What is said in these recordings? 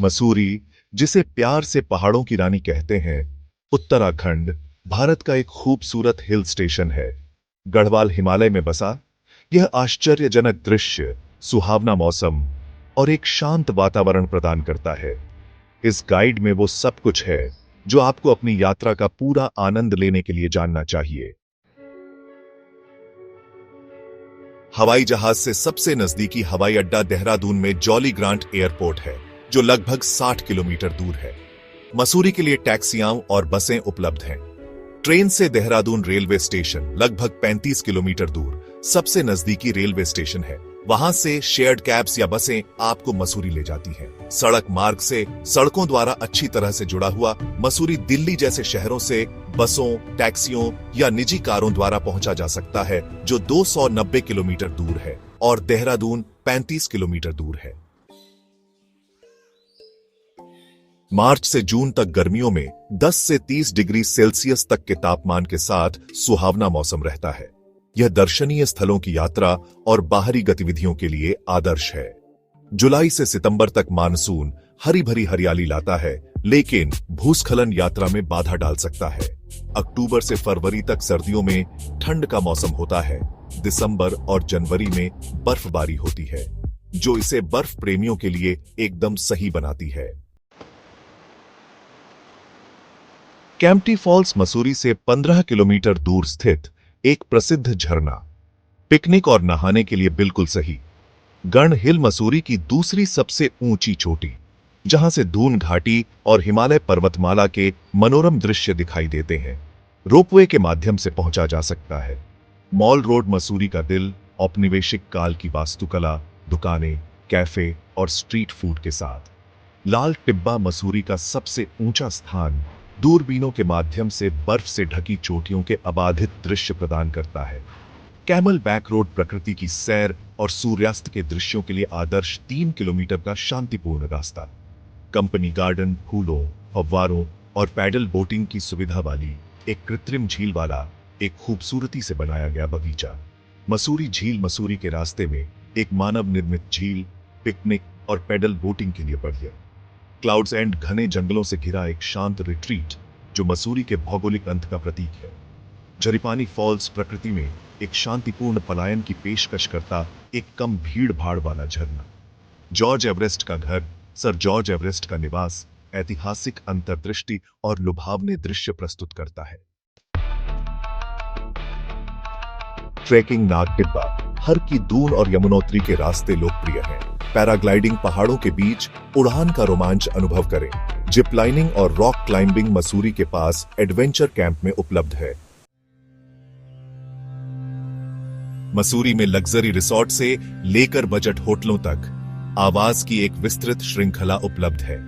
मसूरी, जिसे प्यार से पहाड़ों की रानी कहते हैं, उत्तराखंड, भारत का एक खूबसूरत हिल स्टेशन है। गढ़वाल हिमालय में बसा यह आश्चर्यजनक दृश्य, सुहावना मौसम और एक शांत वातावरण प्रदान करता है। इस गाइड में वो सब कुछ है जो आपको अपनी यात्रा का पूरा आनंद लेने के लिए जानना चाहिए। हवाई जहाज से सबसे नजदीकी हवाई अड्डा देहरादून में जॉली ग्रांट एयरपोर्ट है, जो लगभग 60 किलोमीटर दूर है। मसूरी के लिए टैक्सियां और बसें उपलब्ध हैं। ट्रेन से देहरादून रेलवे स्टेशन लगभग 35 किलोमीटर दूर सबसे नजदीकी रेलवे स्टेशन है। वहां से शेयर्ड कैब्स या बसें आपको मसूरी ले जाती हैं। सड़क मार्ग से सड़कों द्वारा अच्छी तरह से जुड़ा हुआ मसूरी दिल्ली जैसे शहरों से बसों, टैक्सियों या निजी कारों द्वारा पहुंचा जा सकता है, जो 290 किलोमीटर दूर है और देहरादून 35 किलोमीटर दूर है। मार्च से जून तक गर्मियों में 10 से 30 डिग्री सेल्सियस तक के तापमान के साथ सुहावना मौसम रहता है। यह दर्शनीय स्थलों की यात्रा और बाहरी गतिविधियों के लिए आदर्श है। जुलाई से सितंबर तक मानसून हरी भरी हरियाली लाता है, लेकिन भूस्खलन यात्रा में बाधा डाल सकता है। अक्टूबर से फरवरी तक सर्दियों में ठंड का मौसम होता है। दिसंबर और जनवरी में बर्फबारी होती है, जो इसे बर्फ प्रेमियों के लिए एकदम सही बनाती है। कैंपटी फॉल्स मसूरी से 15 किलोमीटर दूर स्थित एक प्रसिद्ध झरना, पिकनिक और नहाने के लिए बिल्कुल सही। गण हिल मसूरी की दूसरी सबसे ऊंची चोटी, जहां से दून घाटी और हिमालय पर्वतमाला के मनोरम दृश्य दिखाई देते हैं, रोपवे के माध्यम से पहुंचा जा सकता है। मॉल रोड मसूरी का दिल, औपनिवेशिक काल की वास्तुकला, दुकानें, कैफे और स्ट्रीट फूड के साथ। लाल टिब्बा मसूरी का सबसे ऊंचा स्थान दूरबीनों के माध्यम से बर्फ से ढकी चोटियों के अबाधित दृश्य प्रदान करता है। कैमल बैक रोड प्रकृति की सैर और सूर्यास्त के दृश्यों के लिए आदर्श 3 किलोमीटर का शांतिपूर्ण रास्ता। कंपनी गार्डन, फूलों, फव्वारों और पैडल बोटिंग की सुविधा वाली एक कृत्रिम झील वाला एक खूबसूरती से बनाया गया बगीचा। मसूरी झील मसूरी के रास्ते में एक मानव निर्मित झील, पिकनिक और पैडल बोटिंग के लिए बढ़िया। क्लाउड्स एंड घने जंगलों से घिरा एक शांत रिट्रीट, जो मसूरी के भौगोलिक अंत का प्रतीक है। झरीपानी फॉल्स प्रकृति में एक शांतिपूर्ण पलायन की पेशकश करता एक कम भीड़ भाड़ वाला झरना। जॉर्ज एवरेस्ट का घर, सर जॉर्ज एवरेस्ट का निवास ऐतिहासिक अंतर्दृष्टि और लुभावने दृश्य प्रस्तुत करता है। ट्रेकिंग नाग टिब्बा, हर की दून और यमुनोत्री के रास्ते लोकप्रिय हैं। पैराग्लाइडिंग पहाड़ों के बीच उड़ान का रोमांच अनुभव करें। जिप लाइनिंग और रॉक क्लाइंबिंग मसूरी के पास एडवेंचर कैंप में उपलब्ध है। मसूरी में लग्जरी रिसोर्ट से लेकर बजट होटलों तक आवास की एक विस्तृत श्रृंखला उपलब्ध है।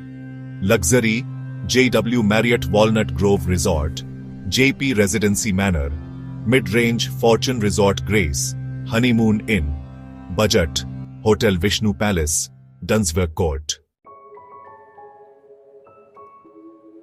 Luxury JW Marriott Walnut Grove resort, JP residency manor, mid range Fortune resort grace, honeymoon inn, budget hotel Vishnu palace, Dunsvirk court.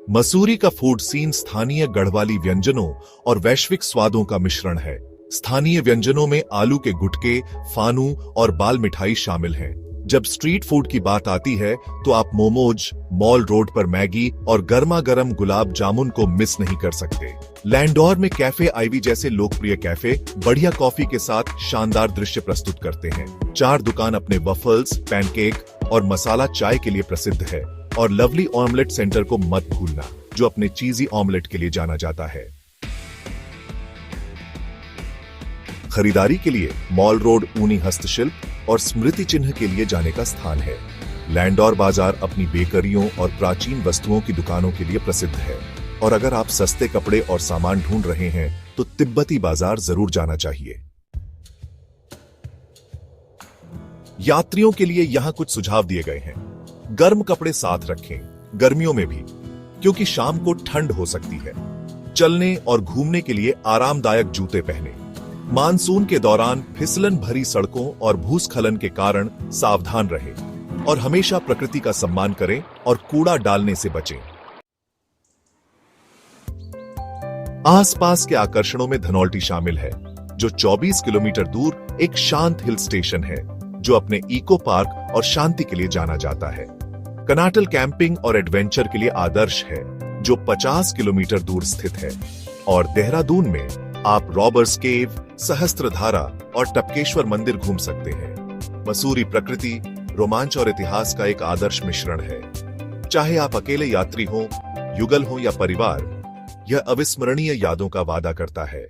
Mussoorie का फूड सीन स्थानीय गढ़वाली व्यंजनों और वैश्विक स्वादों का मिश्रण है। स्थानीय व्यंजनों में आलू के गुटके, फानू और बाल मिठाई शामिल हैं। जब स्ट्रीट फूड की बात आती है तो आप मोमोज, मॉल रोड पर मैगी और गर्मा गर्म गुलाब जामुन को मिस नहीं कर सकते। लैंडोर में कैफे आईवी जैसे लोकप्रिय कैफे बढ़िया कॉफी के साथ शानदार दृश्य प्रस्तुत करते हैं। चार दुकान अपने वफल्स, पैनकेक और मसाला चाय के लिए प्रसिद्ध है। और लवली ऑमलेट सेंटर को मत भूलना, जो अपने चीजी ऑमलेट के लिए जाना जाता है। खरीदारी के लिए मॉल रोड ऊनी हस्तशिल्प और स्मृति चिन्ह के लिए जाने का स्थान है। लैंडोर बाजार अपनी बेकरियों और प्राचीन वस्तुओं की दुकानों के लिए प्रसिद्ध है। और अगर आप सस्ते कपड़े और सामान ढूंढ रहे हैं तो तिब्बती बाजार जरूर जाना चाहिए। यात्रियों के लिए यहां कुछ सुझाव दिए गए हैं। गर्म कपड़े साथ रखें, गर्मियों में भी, क्योंकि शाम को ठंड हो सकती है। चलने और घूमने के लिए आरामदायक जूते पहनें। मानसून के दौरान फिसलन भरी सड़कों और भूस्खलन के कारण सावधान रहें और हमेशा प्रकृति का सम्मान करें और कूड़ा डालने से बचें। आसपास के आकर्षणों में धनौल्टी शामिल है, जो 24 किलोमीटर दूर एक शांत हिल स्टेशन है, जो अपने इको पार्क और शांति के लिए जाना जाता है। कनाटल कैंपिंग और एडवेंचर के लिए आदर्श है, जो 50 किलोमीटर दूर स्थित है। और देहरादून में आप रॉबर्स केव, सहस्त्रधारा और टपकेश्वर मंदिर घूम सकते हैं। मसूरी प्रकृति, रोमांच और इतिहास का एक आदर्श मिश्रण है। चाहे आप अकेले यात्री हो, युगल हो या परिवार, यह अविस्मरणीय यादों का वादा करता है।